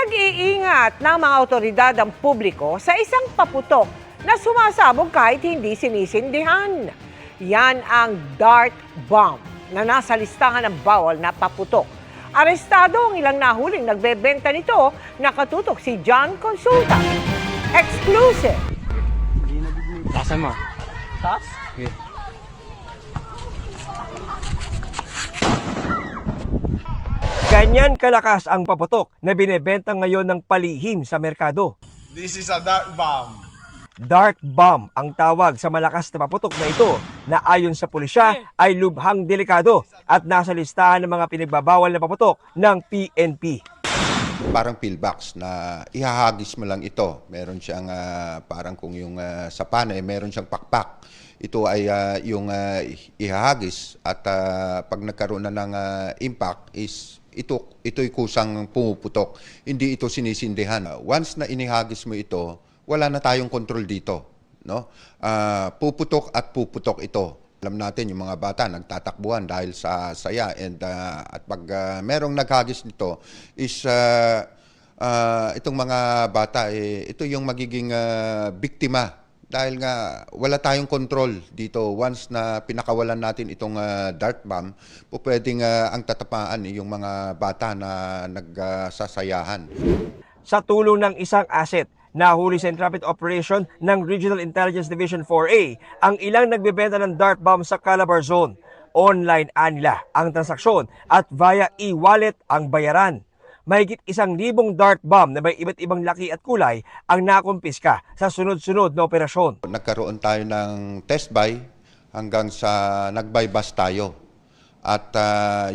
Pinag-iingat ng mga otoridad ang publiko sa isang paputok na sumasabog kahit hindi sinisindihan. Yan ang dart bomb na nasa listahan ng bawal na paputok. Arestado ang ilang nahuling nagbebenta nito, nakatutok si John Consulta. Exclusive! Tasan mo. Tas? Okay. Ganyan kalakas ang paputok na binebenta ngayon ng palihim sa merkado. This is a dart bomb. Dart bomb ang tawag sa malakas na paputok na ito na ayon sa pulisya ay lubhang delikado at nasa listahan ng mga pinagbabawal na paputok ng PNP. Parang pillbox na ihahagis mo lang ito. Meron siyang parang kung yung sa pana, meron siyang pakpak. Ito ay yung ihahagis at pag nagkaroon na ng impact is ito'y kusang pumuputok. Hindi ito sinisindihan. Once na inihagis mo ito, wala na tayong control dito. No? Puputok at puputok ito. Alam natin yung mga bata nagtatakbuhan dahil sa saya and at pag merong naghagis nito is itong mga bata ito yung magiging biktima dahil nga wala tayong control dito. Once na pinakawalan natin itong dart bomb, pwedeng ang tatapaan yung mga bata na nagsasayahan. Sa tulong ng isang asset, nahuli sa Intrepid Operation ng Regional Intelligence Division 4A ang ilang nagbebenta ng dart bomb sa Calabar Zone. Online nila ang transaksyon at via e-wallet ang bayaran. Mahigit 1,000 dart bomb na may iba't ibang laki at kulay ang nakumpiska sa sunod-sunod na operasyon. Nagkaroon tayo ng test buy hanggang sa nag-buy bust tayo. At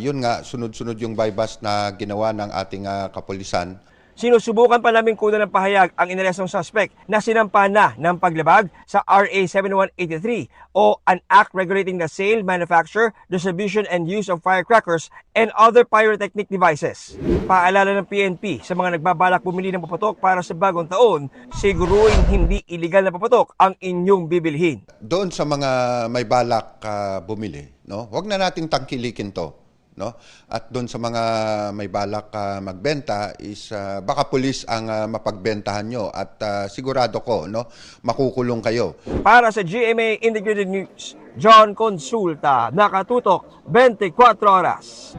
yun nga, sunod-sunod yung buy bust na ginawa ng ating kapulisan. Sinusubukan pa namin kunan ng pahayag ang inarestong suspect na sinampa na ng paglabag sa RA 7183 o an act regulating the sale, manufacture, distribution and use of firecrackers and other pyrotechnic devices. Paalala ng PNP sa mga nagbabalak bumili ng paputok para sa bagong taon, siguruhin hindi iligal na paputok ang inyong bibilhin. Doon sa mga may balak bumili, no? Huwag na nating tangkilikin to. No? At doon sa mga may balak magbenta is baka pulis ang mapagbentahan nyo at sigurado ko makukulong kayo. Para sa GMA Integrated News, John Consulta, nakatutok 24 oras.